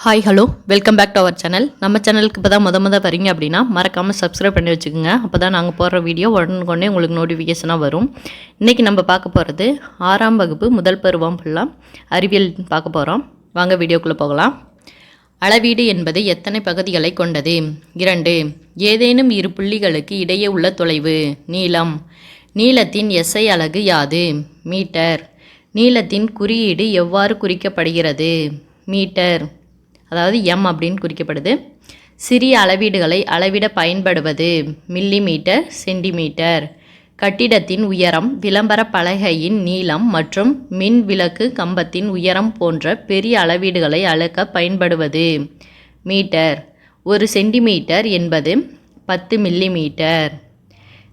Hi hello welcome back to our channel. நம்ம சேனலுக்கு இப்போ தான் முத வரீங்க அப்படின்னா மறக்காமல் சப்ஸ்கிரைப் பண்ணி வச்சுக்கோங்க. அப்போ தான் நாங்கள் போடுற வீடியோ உடனுக்குடனே உங்களுக்கு நோட்டிஃபிகேஷனாக வரும். இன்றைக்கி நம்ம பார்க்க போகிறது 6ஆம் வகுப்பு முதல் பருவம் ஃபுல்லாக அறிவியல் பார்க்க போகிறோம். வாங்க வீடியோக்குள்ளே போகலாம். அளவீடு என்பது எத்தனை பகுதிகளை கொண்டது? 2. ஏதேனும் இரு புள்ளிகளுக்கு இடையே உள்ள தொலைவு. நீளம். நீளத்தின் எஸ்ஐ அலகு யாது? மீட்டர். நீளத்தின் குறியீடு எவ்வாறு குறிக்கப்படுகிறது? மீட்டர், அதாவது எம் அப்படின்னு குறிக்கப்படுது. சிறிய அளவீடுகளை அளவிட பயன்படுவது மில்லிமீட்டர், சென்டிமீட்டர். கட்டிடத்தின் உயரம், விளம்பர பலகையின் நீளம் மற்றும் மின் விளக்கு கம்பத்தின் உயரம் போன்ற பெரிய அளவீடுகளை அளக்க பயன்படுவது மீட்டர். 1 சென்டிமீட்டர் என்பது 10 மில்லிமீட்டர்.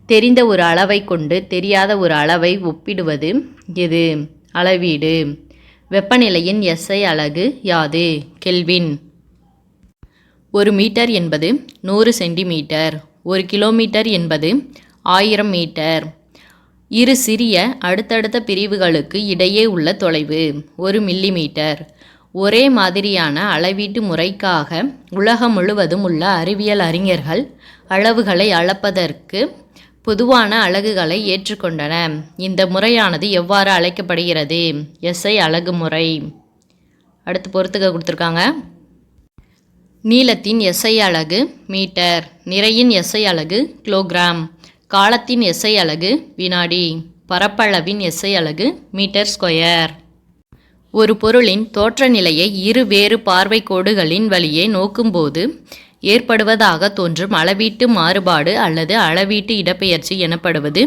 தெரிந்த ஒரு அளவை கொண்டு தெரியாத ஒரு அளவை ஒப்பிடுவது எது? அளவீடு. வெப்பநிலையின் எஸ்ஐ அலகு யாது? கெல்வின். 1 மீட்டர் என்பது 100 சென்டிமீட்டர். 1 கிலோமீட்டர் என்பது 1000 மீட்டர். இரு சிறிய அடுத்தடுத்த பிரிவுகளுக்கு இடையே உள்ள தொலைவு 1 மில்லிமீட்டர். ஒரே மாதிரியான அளவீட்டு முறைக்காக உலகம் முழுவதும் உள்ள அறிவியல் அறிஞர்கள் அளவுகளை அளப்பதற்கு பொதுவான அலகுகளை ஏற்றுக்கொண்டன. இந்த முறையானது எவ்வாறு அழைக்கப்படுகிறது? எஸ்ஐ அலகு முறை. அடுத்து பொறுத்துக்க கொடுத்துருக்காங்க. நீளத்தின் எஸ்ஐ அலகு மீட்டர். நிறையின் எஸ்ஐ அலகு கிலோகிராம். காலத்தின் எஸ்ஐ அலகு வினாடி. பரப்பளவின் எஸ்ஐ அலகு மீட்டர் ஸ்கொயர். ஒரு பொருளின் தோற்ற நிலையை இரு வேறு பார்வை கோடுகளின் வழியே நோக்கும்போது ஏற்படுவதாக தோன்றும் அளவீட்டு மாறுபாடு அல்லது அளவீட்டு இடப்பெயர்ச்சி எனப்படுவது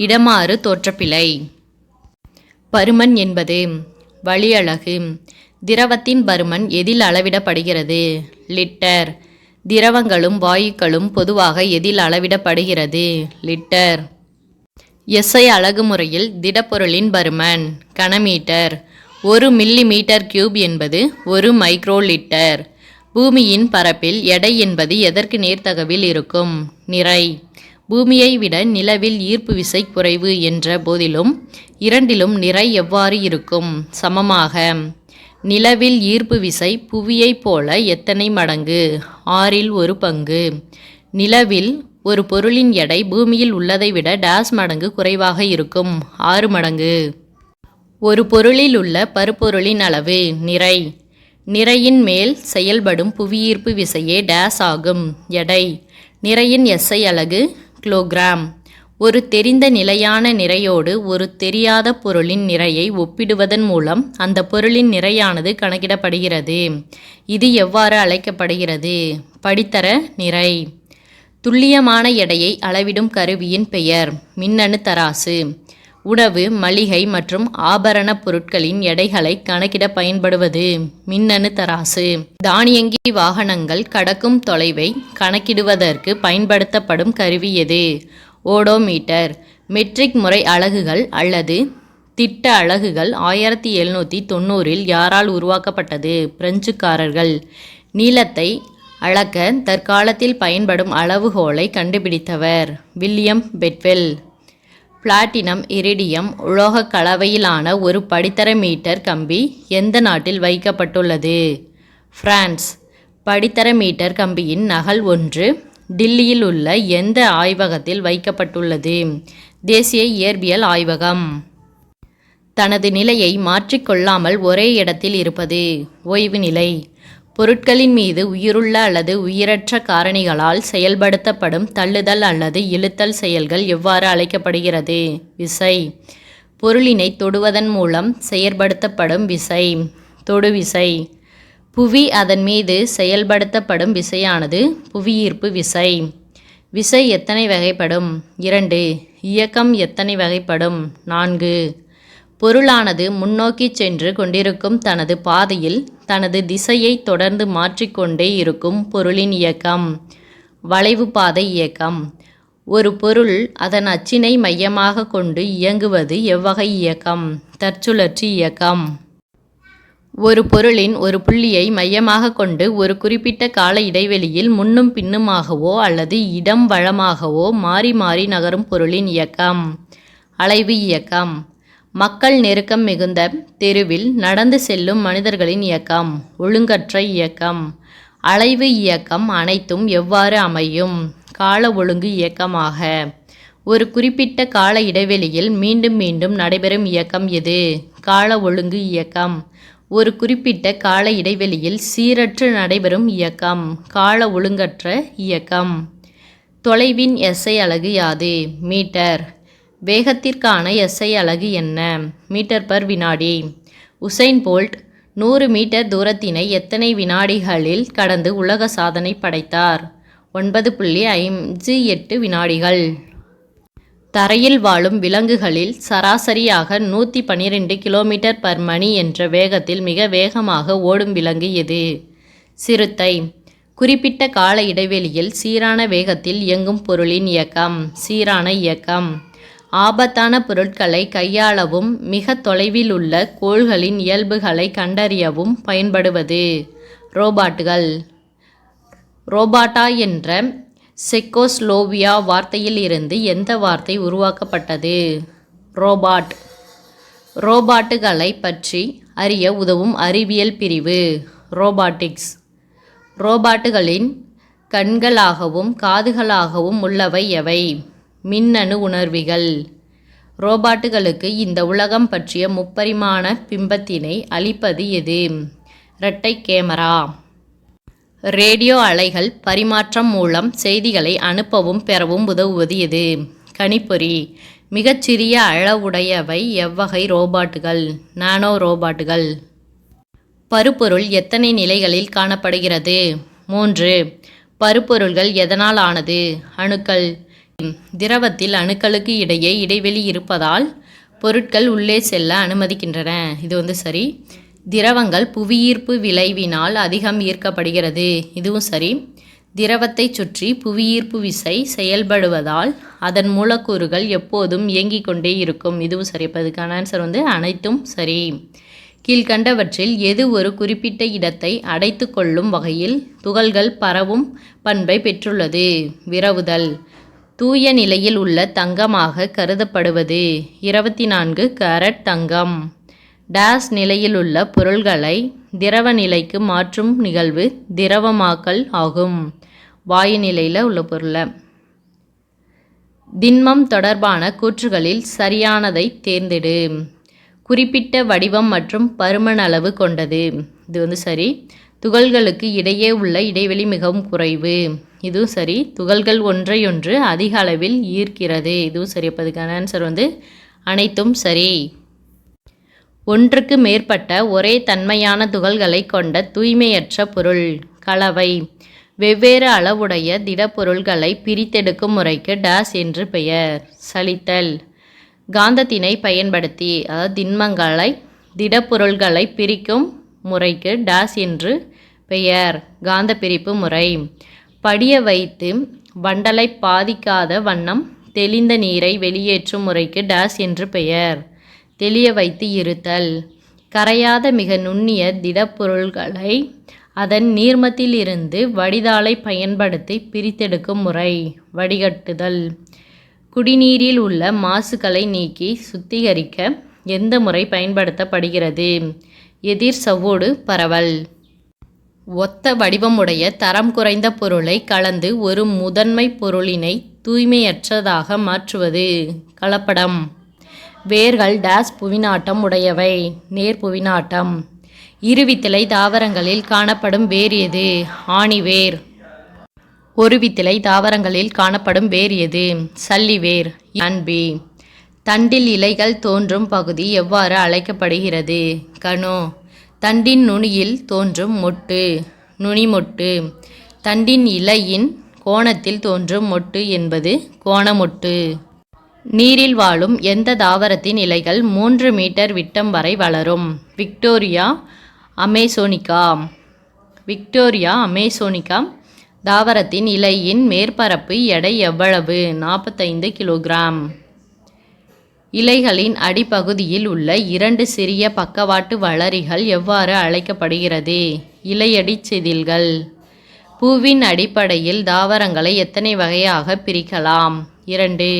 இடமாறு தோற்றப்பிழை. பருமன் என்பது வழியலகு. திரவத்தின் பருமன் எதில் அளவிடப்படுகிறது? லிட்டர். திரவங்களும் வாயுக்களும் பொதுவாக எதில் அளவிடப்படுகிறது? லிட்டர். எஸ்ஐ அலகு முறையில் திடப்பொருளின் பருமன் கனமீட்டர். 1 மில்லிமீட்டர் கியூப் என்பது 1 மைக்ரோ லிட்டர். பூமியின் பரப்பில் எடை என்பது எதற்கு நேர்த்தகவில் இருக்கும்? நிறை. பூமியை விட நிலவில் ஈர்ப்பு விசை குறைவு என்ற போதிலும் இரண்டிலும் நிறை எவ்வாறு இருக்கும்? சமமாக. நிலவில் ஈர்ப்பு விசை புவியைப் போல எத்தனை மடங்கு? 6இல் 1 பங்கு. நிலவில் ஒரு பொருளின் எடை பூமியில் உள்ளதை விட டேஸ் மடங்கு குறைவாக இருக்கும்? 6 மடங்கு. ஒரு பொருளில் உள்ள பருப்பொருளின் அளவு நிறை. நிறையின் மேல் செயல்படும் புவியீர்ப்பு விசையே டேஸ் ஆகும்? எடை. நிறையின் எஸ்ஐ அலகு கிலோகிராம். ஒரு தெரிந்த நிலையான நிறையோடு ஒரு தெரியாத பொருளின் நிறையை ஒப்பிடுவதன் மூலம் அந்த பொருளின் நிறையானது கணக்கிடப்படுகிறது. இது எவ்வாறு அழைக்கப்படுகிறது? படித்தர நிறை. துல்லியமான எடையை அளவிடும் கருவியின் பெயர் மின்னணு தராசு. உணவு, மளிகை மற்றும் ஆபரண பொருட்களின் எடைகளை கணக்கிட பயன்படுவது மின்னணு தராசு. தானியங்கி வாகனங்கள் கடக்கும் தொலைவை கணக்கிடுவதற்கு பயன்படுத்தப்படும் கருவி எது? ஓடோமீட்டர். மெட்ரிக் முறை அலகுகள் அல்லது திட்ட அலகுகள் 1790இல் யாரால் உருவாக்கப்பட்டது? பிரெஞ்சுக்காரர்கள். நீளத்தை அளக்க தற்காலத்தில் பயன்படும் அளவுகோலை கண்டுபிடித்தவர் வில்லியம் பெட்வெல். பிளாட்டினம் இரிடியம் உலோக கலவையிலான ஒரு படித்தர மீட்டர் கம்பி எந்த நாட்டில் வைக்கப்பட்டுள்ளது? பிரான்ஸ். படித்தர மீட்டர் கம்பியின் நகல் ஒன்று டில்லியில் உள்ள எந்த ஆய்வகத்தில் வைக்கப்பட்டுள்ளது? தேசிய இயற்பியல் ஆய்வகம். தனது நிலையை மாற்றிக்கொள்ளாமல் ஒரே இடத்தில் இருப்பது ஓய்வு நிலை. பொருட்களின் மீது உயிருள்ள அல்லது உயிரற்ற காரணிகளால் செயல்படுத்தப்படும் தள்ளுதல் அல்லது இழுத்தல் செயல்கள் எவ்வாறு அழைக்கப்படுகிறது? விசை. பொருளினை தொடுவதன் மூலம் செயற்படுத்தப்படும் விசை தொடுவிசை. புவி அதன் மீது செயல்படுத்தப்படும் விசையானது புவியீர்ப்பு விசை. விசை எத்தனை வகைப்படும்? 2. இயக்கம் எத்தனை வகைப்படும்? 4. பொருளானது முன்னோக்கி சென்று கொண்டிருக்கும் தனது பாதையில் தனது திசையை தொடர்ந்து மாற்றிக்கொண்டே இருக்கும் பொருளின் இயக்கம் வளைவு பாதை இயக்கம். ஒரு பொருள் அதன் அச்சினை மையமாக கொண்டு இயங்குவது எவ்வகை இயக்கம்? தற்சுழற்சி இயக்கம். ஒரு பொருளின் ஒரு புள்ளியை மையமாக கொண்டு ஒரு குறிப்பிட்ட கால இடைவெளியில் முன்னும் பின்னுமாகவோ அல்லது இடம் வலமாகவோ மாறி மாறி நகரும் பொருளின் இயக்கம் அலைவு இயக்கம். மக்கள் நெருக்கம் மிகுந்த தெருவில் நடந்து செல்லும் மனிதர்களின் இயக்கம். ஒழுங்கற்ற இயக்கம். அலைவு இயக்கம் அனைத்தும் எவ்வாறு அமையும்? கால ஒழுங்கு இயக்கமாக. ஒரு குறிப்பிட்ட கால இடைவெளியில் மீண்டும் மீண்டும் நடைபெறும் இயக்கம் எது? கால ஒழுங்கு இயக்கம். ஒரு குறிப்பிட்ட கால இடைவெளியில் சீரற்று நடைபெறும் இயக்கம். கால ஒழுங்கற்ற இயக்கம். தொலைவின் எஸ்ஐ அலகு யாது? மீட்டர். வேகத்திற்கான எஸ்ஐ அலகு என்ன? மீட்டர் பர் வினாடி. உசைன் போல்ட் 100 மீட்டர் தூரத்தினை எத்தனை வினாடிகளில் கடந்து உலக சாதனை படைத்தார்? 9.58 வினாடிகள். தரையில் வாழும் விலங்குகளில் சராசரியாக 112 கிலோமீட்டர் பர் மணி என்ற வேகத்தில் மிக வேகமாக ஓடும் விலங்கு எது? சிறுத்தை. குறிப்பிட்ட கால இடைவெளியில் சீரான வேகத்தில் இயங்கும் பொருளின் இயக்கம். சீரான இயக்கம். ஆபத்தான பொருட்களை கையாளவும் மிக தொலைவில் உள்ள கோள்களின் இயல்புகளை கண்டறியவும் பயன்படுவது. ரோபாட்டுகள். ரோபாட்டா என்ற செக்கோஸ்லோவியா வார்த்தையில் இருந்து எந்த வார்த்தை உருவாக்கப்பட்டது? ரோபாட். ரோபாட்டுகளை பற்றி அறிய உதவும் அறிவியல் பிரிவு. ரோபாட்டிக்ஸ். ரோபாட்டுகளின் கண்களாகவும் காதுகளாகவும் உள்ளவை எவை? மின்னணு உணர்விகள். ரோபாட்டுகளுக்கு இந்த உலகம் பற்றிய முப்பரிமாண பிம்பத்தினை அளிப்பது எது? இரட்டை கேமரா. ரேடியோ அலைகள் பரிமாற்றம் மூலம் செய்திகளை அனுப்பவும் பெறவும் உதவுவது எது? கணிப்பொறி. மிகச்சிறிய அளவுடையவை எவ்வகை ரோபாட்டுகள்? நானோ ரோபாட்டுகள். பருப்பொருள் எத்தனை நிலைகளில் காணப்படுகிறது? 3. பருப்பொருள்கள் எதனால் ஆனது? அணுக்கள். திரவத்தில் அணுக்களுக்கு இடையே இடைவெளி இருப்பதால் பொருட்கள் உள்ளே செல்ல அனுமதிக்கின்றன. இது சரி. திரவங்கள் புவியீர்ப்பு விளைவினால் அதிகம் ஈர்க்கப்படுகிறது. இதுவும் சரி. திரவத்தை சுற்றி புவியீர்ப்பு விசை செயல்படுவதால் அதன் மூலக்கூறுகள் எப்போதும் இயங்கிக் கொண்டே இருக்கும். இதுவும் சரி. இப்போ இதுக்கான ஆன்சர் அனைத்தும் சரி. கீழ்கண்டவற்றில் எது ஒரு குறிப்பிட்ட இடத்தை அடைத்து கொள்ளும் வகையில் துகள்கள் பரவும் பண்பை பெற்றுள்ளது? விரவுதல். தூய நிலையில் உள்ள தங்கமாக கருதப்படுவது 24 கேரட் தங்கம். டேஸ் நிலையிலுள்ள பொருள்களை திரவ நிலைக்கு மாற்றும் நிகழ்வு திரவமாக்கல் ஆகும். வாயு நிலையில் உள்ள பொருளை. திண்மம் தொடர்பான கூற்றுகளில் சரியானதை தேர்ந்தெடு. குறிப்பிட்ட வடிவம் மற்றும் பருமனளவு கொண்டது. இது சரி. துகள்களுக்கு இடையே உள்ள இடைவெளி மிகவும் குறைவு. இதுவும் சரி. துகள்கள் ஒன்றையொன்று அதிக அளவில் ஈர்க்கிறது. இதுவும் சரி. அப்போ இதுக்கான ஆன்சர் அனைத்தும் சரி. ஒன்றுக்கு மேற்பட்ட ஒரே தன்மையான துகள்களை கொண்ட தூய்மையற்ற பொருள். கலவை. வெவ்வேறு அளவுடைய திடப்பொருள்களை பிரித்தெடுக்கும் முறைக்கு டேஸ் என்று பெயர். சலித்தல். காந்தத்தினை பயன்படுத்தி திண்மங்களை திடப்பொருள்களை பிரிக்கும் முறைக்கு டேஸ் என்று பெயர். காந்த பிரிப்பு முறை. படிய வைத்து வண்டலை பாதிக்காத வண்ணம் தெளிந்த நீரை வெளியேற்றும் முறைக்கு டேஸ் என்று பெயர். தெளிய வைத்து இருத்தல். கரையாத மிக நுண்ணிய திடப்பொருள்களை அதன் நீர்மத்திலிருந்து வடிதாளை பயன்படுத்தி பிரித்தெடுக்கும் முறை. வடிகட்டுதல். குடிநீரில் உள்ள மாசுகளை நீக்கி சுத்திகரிக்க எந்த முறை பயன்படுத்தப்படுகிறது? எதிர் சவ்வோடு பரவல். ஒத்த வடிவமுடைய தரம் குறைந்த பொருளை கலந்து ஒரு முதன்மை பொருளினை தூய்மையற்றதாக மாற்றுவது. கலப்படம். வேர்கள் டேஸ் புவிநாட்டம் உடையவை. நேர்புவிநாட்டம். இருவித்திலை தாவரங்களில் காணப்படும் வேர் எது? ஆணிவேர். ஒருவித்திலை தாவரங்களில் காணப்படும் வேர் எது? சல்லிவேர். பி. தண்டில் இலைகள் தோன்றும் பகுதி எவ்வாறு அழைக்கப்படுகிறது? கணு. தண்டின் நுனியில் தோன்றும் மொட்டு. நுனிமொட்டு. தண்டின் இலையின் கோணத்தில் தோன்றும் மொட்டு என்பது கோணமொட்டு. நீரில் வாழும் எந்த தாவரத்தின் இலைகள் 3 மீட்டர் விட்டம் வரை வளரும்? விக்டோரியா அமேசோனிகா. விக்டோரியா அமேசோனிகா தாவரத்தின் இலையின் மேற்பரப்பு எடை எவ்வளவு? 45 கிலோகிராம். இலைகளின் அடிப்பகுதியில் உள்ள 2 சிறிய பக்கவாட்டு வளரிகள் எவ்வாறு அழைக்கப்படுகிறது? இலையடி செதில்கள். பூவின் அடிப்படையில் தாவரங்களை எத்தனை வகையாக பிரிக்கலாம்? 2.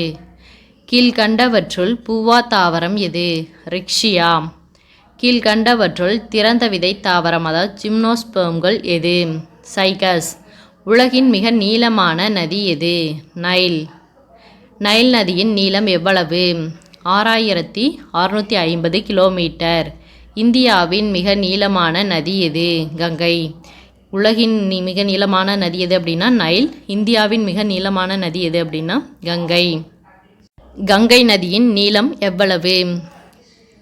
கீழ்கண்டவற்றுள் பூவா தாவரம் எது? ரிக்ஷியா. கீழ்கண்டவற்றுள் திறந்த விதை தாவரம் அதாவது ஜிம்னோஸ்பெர்ம்கள் எது? சைகஸ். உலகின் மிக நீளமான நதி எது? நைல். நைல் நதியின் நீளம் எவ்வளவு? 6650 கிலோமீட்டர். இந்தியாவின் மிக நீளமான நதி எது? கங்கை. உலகின் மிக நீளமான நதி எது அப்படின்னா நைல். இந்தியாவின் மிக நீளமான நதி எது அப்படின்னா கங்கை. கங்கை நதியின் நீளம் எவ்வளவு?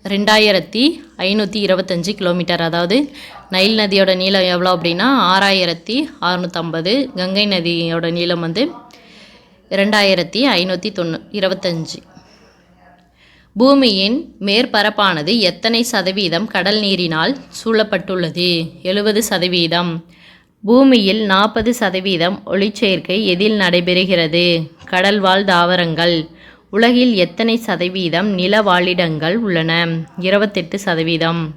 2525 கிலோமீட்டர். அதாவது நைல் நதியோட நீளம் எவ்வளோ அப்படின்னா 6650. கங்கை நதியோட நீளம் 2525. பூமியின் மேற்பரப்பானது எத்தனை சதவீதம் கடல் நீரினால் சூழப்பட்டுள்ளது? 70%. பூமியில் 40% ஒளிச்சேர்க்கை எதில் நடைபெறுகிறது? கடல்வாழ் தாவரங்கள். உலகில் எத்தனை சதவீதம் நிலவாழிடங்கள் உள்ளன? 28%.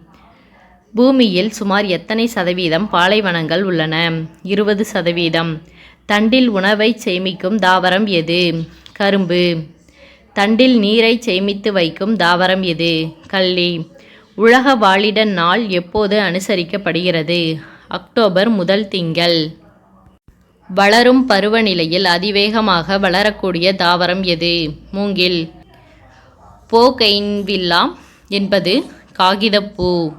பூமியில் சுமார் எத்தனை சதவீதம் பாலைவனங்கள் உள்ளன? 20%. தண்டில் உணவை சேமிக்கும் தாவரம் எது? கரும்பு. தண்டில் நீரை சேமித்து வைக்கும் தாவரம் எது? கள்ளி. உலக வாழிட நாள் எப்போது அனுசரிக்கப்படுகிறது? அக்டோபர் முதல் திங்கள். வளரும் பருவநிலையில் அதிவேகமாக வளரக்கூடிய தாவரம் எது? மூங்கில். போகெய்ன்வில்லா என்பது காகிதப்பூ.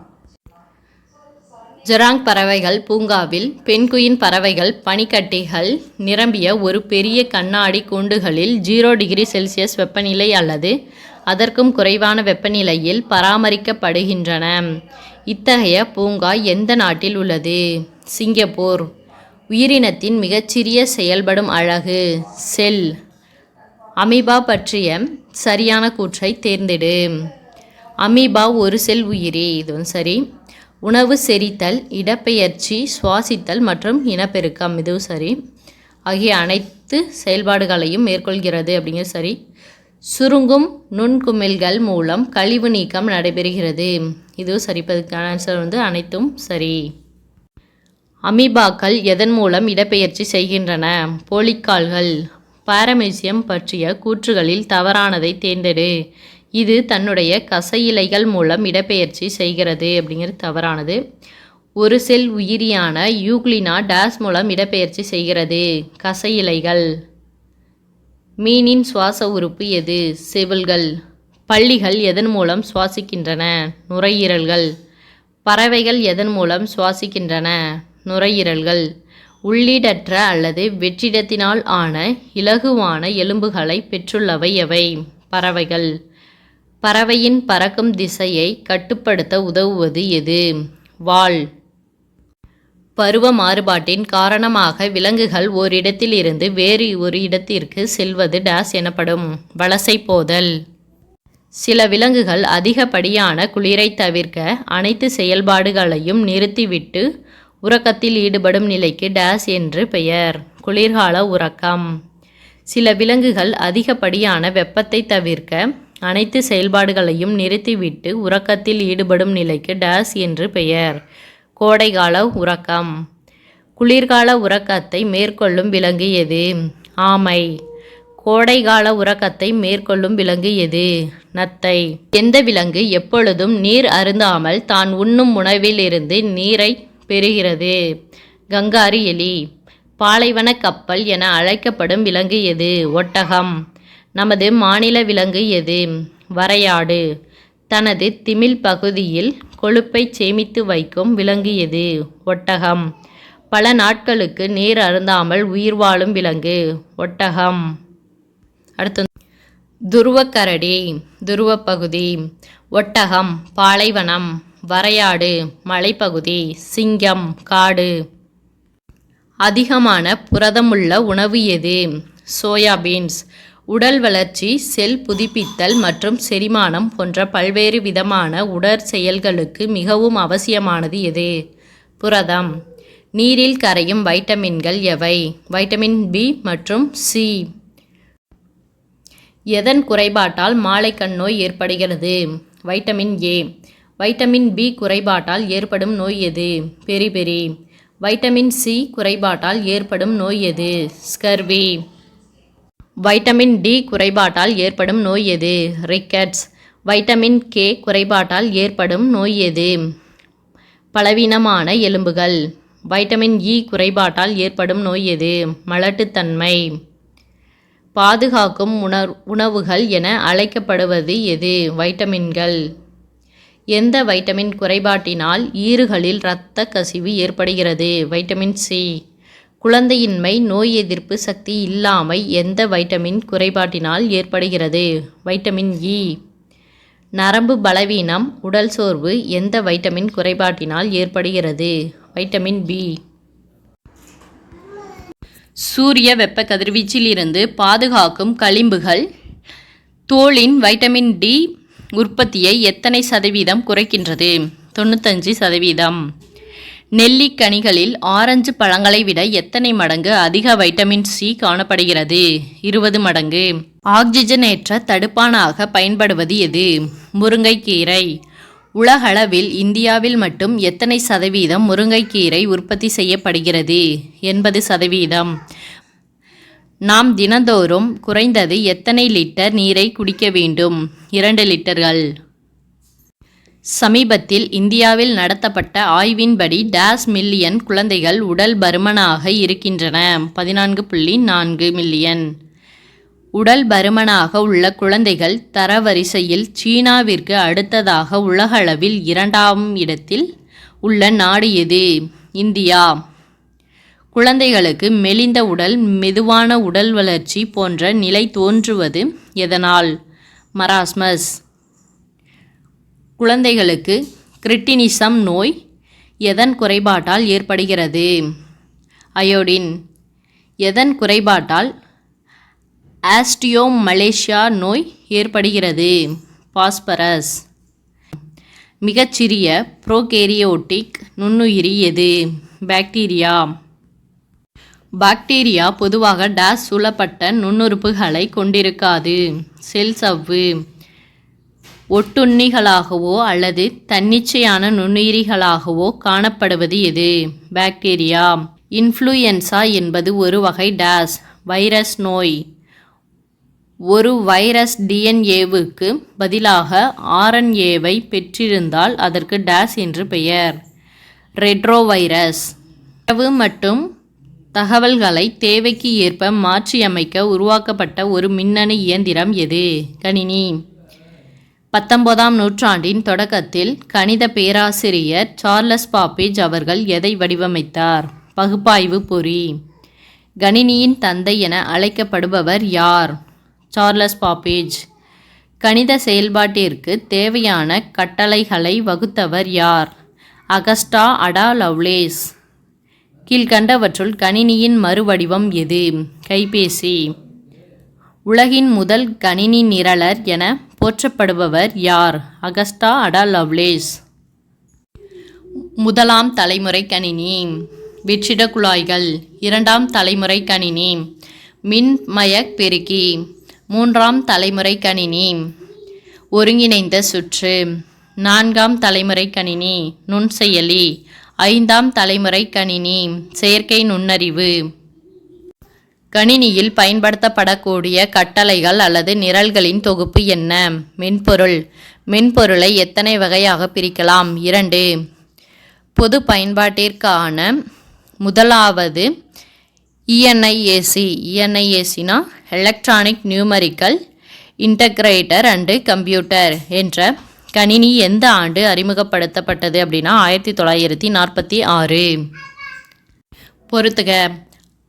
ஜெராங் பறவைகள் பூங்காவில் பென்குயின் பறவைகள் பனிக்கட்டிகள் நிரம்பிய ஒரு பெரிய கண்ணாடி கூண்டுகளில் 0°C வெப்பநிலை அல்லது அதற்கும் குறைவான வெப்பநிலையில் பராமரிக்கப்படுகின்றன. இத்தகைய பூங்கா எந்த நாட்டில் உள்ளது? சிங்கப்பூர். உயிரினத்தின் மிகச்சிறிய செயல்படும் அலகு செல். அமீபா பற்றிய சரியான கூற்றை தேர்ந்தெடு. அமீபா ஒரு செல் உயிரி. இது சரி. உணவு செரித்தல், இடப்பெயர்ச்சி, சுவாசித்தல் மற்றும் இனப்பெருக்கம் இதுவும் சரி. ஆகிய அனைத்து செயல்பாடுகளையும் மேற்கொள்கிறது அப்படிங்கிறது சரி. சுருங்கும் நுண்குமிழ்கள் மூலம் கழிவு நீக்கம் நடைபெறுகிறது. இதுவும் சரி. இப்போதுக்கான ஆன்சர் அனைத்தும் சரி. அமீபாக்கள் எதன் மூலம் இடப்பெயர்ச்சி செய்கின்றன? போலிக்கால்கள். பாரமீசியம் பற்றிய கூற்றுகளில் தவறானதை தேர்ந்தெடு. இது தன்னுடைய கசையிலைகள் மூலம் இடப்பெயர்ச்சி செய்கிறது அப்படிங்கிறது தவறானது. ஒரு செல் உயிரியான யூக்ளினா டேஸ் மூலம் இடப்பெயர்ச்சி செய்கிறது? கசையிலைகள். மீனின் சுவாச உறுப்பு எது? செவில்கள். பல்லிகள் எதன் மூலம் சுவாசிக்கின்றன? நுரையீரல்கள். பறவைகள் எதன் மூலம் சுவாசிக்கின்றன? நுரையீரல்கள். உள்ளீடற்ற அல்லது வெற்றிடத்தினால் ஆன இலகுவான எலும்புகளை பெற்றுள்ளவை எவை? பறவைகள். பறவையின் பறக்கும் திசையை கட்டுப்படுத்த உதவுவது எது? வால். பருவ மாறுபாட்டின் காரணமாக விலங்குகள் ஓரிடத்தில் இருந்து வேறு ஒரு இடத்திற்கு செல்வது டேஸ் எனப்படும்? வலசை போதல். சில விலங்குகள் அதிகப்படியான குளிரை தவிர்க்க அனைத்து செயல்பாடுகளையும் நிறுத்திவிட்டு உறக்கத்தில் ஈடுபடும் நிலைக்கு டேஸ் என்று பெயர்? குளிர்கால உறக்கம். சில விலங்குகள் அதிகப்படியான வெப்பத்தை தவிர்க்க அனைத்து செயல்பாடுகளையும் நிறுத்திவிட்டு உறக்கத்தில் ஈடுபடும் நிலைக்கு டேஸ் என்று பெயர்? கோடைகால உறக்கம். குளிர்கால உறக்கத்தை மேற்கொள்ளும் விலங்கு எது? ஆமை. கோடைகால உறக்கத்தை மேற்கொள்ளும் விலங்கு எது? நத்தை. எந்த விலங்கு எப்பொழுதும் நீர் அருந்தாமல் தான் உண்ணும் உணவில் இருந்து நீரை பெறுகிறது? கங்காரு எலி. பாலைவன கப்பல் என அழைக்கப்படும் விலங்கு எது? ஒட்டகம். நமது மாநில விலங்கு எது? வரையாடு. தனது திமில் பகுதியில் கொழுப்பை சேமித்து வைக்கும் விலங்கு எது? ஒட்டகம். பல நாட்களுக்கு நீர் அருந்தாமல் உயிர் வாழும் விலங்கு? ஒட்டகம். அடுத்து துருவக்கரடி. துருவப்பகுதி. ஒட்டகம் பாலைவனம். வரையாடு மலைப்பகுதி. சிங்கம் காடு. அதிகமான புரதமுள்ள உணவு எது? சோயாபீன்ஸ். உடல் வளர்ச்சி, செல் புதுப்பித்தல் மற்றும் செரிமானம் போன்ற பல்வேறு விதமான உடற்செயல்களுக்கு மிகவும் அவசியமானது எது? புரதம். நீரில் கரையும் வைட்டமின்கள் எவை? வைட்டமின் பி மற்றும் சி. எதன் குறைபாட்டால் மாலைக்கண் நோய் ஏற்படுகிறது? Vitamin A. வைட்டமின் பி குறைபாட்டால் ஏற்படும் நோய் எது? பெரிபெரி. வைட்டமின் சி குறைபாட்டால் ஏற்படும் நோய் எது? ஸ்கர்வி. வைட்டமின் டி குறைபாட்டால் ஏற்படும் நோய் எது? ரிக்கெட்ஸ். வைட்டமின் கே குறைபாட்டால் ஏற்படும் நோய் எது? பலவீனமான எலும்புகள். வைட்டமின் இ குறைபாட்டால் ஏற்படும் நோய் எது? மலட்டுத்தன்மை. பாதுகாக்கும் உணவுகள் என அழைக்கப்படுவது எது? வைட்டமின்கள். எந்த வைட்டமின் குறைபாட்டினால் ஈறுகளில் இரத்த கசிவு ஏற்படுகிறது? Vitamin C. குழந்தையின்மை, நோய் எதிர்ப்பு சக்தி இல்லாமை எந்த வைட்டமின் குறைபாட்டினால் ஏற்படுகிறது? Vitamin E. நரம்பு பலவீனம், உடல் சோர்வு எந்த வைட்டமின் குறைபாட்டினால் ஏற்படுகிறது? Vitamin B. சூரிய வெப்ப கதிர்வீச்சிலிருந்து பாதுகாக்கும் களிம்புகள் தோலின் வைட்டமின் டி உற்பத்தியை எத்தனை சதவீதம் குறைக்கின்றது? 95%. நெல்லிக்கனிகளில் ஆரஞ்சு பழங்களை விட எத்தனை மடங்கு அதிக வைட்டமின் சி காணப்படுகிறது? 20 மடங்கு. ஆக்சிஜனேற்ற தடுப்பானாக பயன்படுவது எது? முருங்கைக்கீரை. உலகளவில் இந்தியாவில் மட்டும் எத்தனை சதவீதம் முருங்கைக்கீரை உற்பத்தி செய்யப்படுகிறது? 80%. நாம் தினந்தோறும் குறைந்தது எத்தனை லிட்டர் நீரை குடிக்க வேண்டும்? 2 லிட்டர்கள். சமீபத்தில் இந்தியாவில் நடத்தப்பட்ட ஆய்வின்படி டேஸ் மில்லியன் குழந்தைகள் உடல் பருமனாக இருக்கின்றன? 14.4 மில்லியன். உடல் பருமனாக உள்ள குழந்தைகள் தரவரிசையில் சீனாவிற்கு அடுத்ததாக உலகளவில் 2ஆம் இடத்தில் உள்ள நாடு எது? இந்தியா. குழந்தைகளுக்கு மெலிந்த உடல், மெதுவான உடல் வளர்ச்சி போன்ற நிலை தோன்றுவது எதனால்? மராஸ்மஸ். குழந்தைகளுக்கு கிரிட்டினிசம் நோய் எதன் குறைபாட்டால் ஏற்படுகிறது? அயோடின். எதன் குறைபாட்டால் ஆஸ்டியோமலேசியா நோய் ஏற்படுகிறது? பாஸ்பரஸ். மிகச்சிறிய புரோகேரியோட்டிக் நுண்ணுயிரி எது? பாக்டீரியா. பாக்டீரியா பொதுவாக டேஸ் சூழப்பட்ட நுண்ணுறுப்புகளை கொண்டிருக்காது. செல் சவ்வு. ஒட்டுண்ணிகளாகவோ அல்லது தன்னிச்சையான நுண்ணுயிரிகளாகவோ காணப்படுவது எது? பாக்டீரியா. இன்ஃப்ளூயன்சா என்பது ஒரு வகை டேஸ் வைரஸ் நோய். ஒரு வைரஸ் டிஎன்ஏவுக்கு பதிலாக ஆர்என்ஏவை பெற்றிருந்தால் அதற்கு டேஸ் என்று பெயர். ரெட்ரோவைரஸ். தரவு மற்றும் தகவல்களை தேவைக்கு ஏற்ப மாற்றியமைக்க உருவாக்கப்பட்ட ஒரு மின்னணு இயந்திரம் எது? கணினி. 19ஆம் நூற்றாண்டின் தொடக்கத்தில் கணித பேராசிரியர் சார்லஸ் பாப்பேஜ் அவர்கள் எதை வடிவமைத்தார்? பகுப்பாய்வு பொறி. கணினியின் தந்தை என அழைக்கப்படுபவர் யார்? Charles Babbage. கணித செயல்பாட்டிற்கு தேவையான கட்டளைகளை வகுத்தவர் யார்? அகஸ்டா அடா லவ்லேஸ். கீழ்கண்டவற்றுள் கணினியின் மறுவடிவம் எது? கைபேசி. உலகின் முதல் கணினி நிரலர் என போற்றப்படுபவர் யார்? அகஸ்டா அடா லவ்லேஸ். முதலாம் தலைமுறை கணினி. வெற்றிட குழாய்கள். 2ஆம் தலைமுறை கணினி. மின்மயப் பெருக்கி. 3ஆம் தலைமுறை கணினி. ஒருங்கிணைந்த சுற்று. 4ஆம் தலைமுறை கணினி. நுண்செயலி. 5ஆம் தலைமுறை கணினி. செயற்கை நுண்ணறிவு. கணினியில் பயன்படுத்தப்படக்கூடிய கட்டளைகள் அல்லது நிரல்களின் தொகுப்பு என்ன? மென்பொருள். மென்பொருளை எத்தனை வகையாக பிரிக்கலாம்? 2. பொது பயன்பாட்டிற்கான முதலாவது இஎன்ஐஏசி. இஎன்ஐஏசினா electronic numerical integrator and computer என்ற கணினி எந்த ஆண்டு அறிமுகப்படுத்தப்பட்டது அப்படின்னா 1946. பொறுத்துக.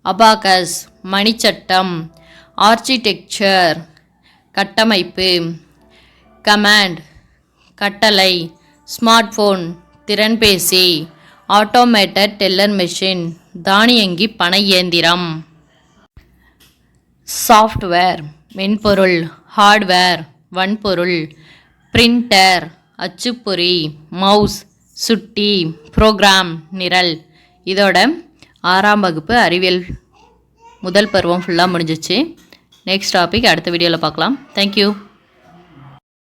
அபாகஸ் மணிச்சட்டம். ஆர்க்கிடெக்சர் கட்டமைப்பு. கமாண்ட் கட்டளை. ஸ்மார்ட் போன் திறன்பேசி. ஆட்டோமேட்டட் டெல்லர் மெஷின் தானியங்கி பண இயந்திரம். சாஃப்ட்வேர் மென்பொருள். ஹார்ட்வேர் வன்பொருள். பிரிண்டர் அச்சுப்பொறி. மவுஸ் சுட்டி. ப்ரோக்ராம் நிரல். இதோட 6ஆம் வகுப்பு அறிவியல் முதல் பருவம் ஃபுல்லாக முடிஞ்சிச்சு. நெக்ஸ்ட் டாபிக் அடுத்த வீடியோவில் பார்க்கலாம். தேங்க்யூ.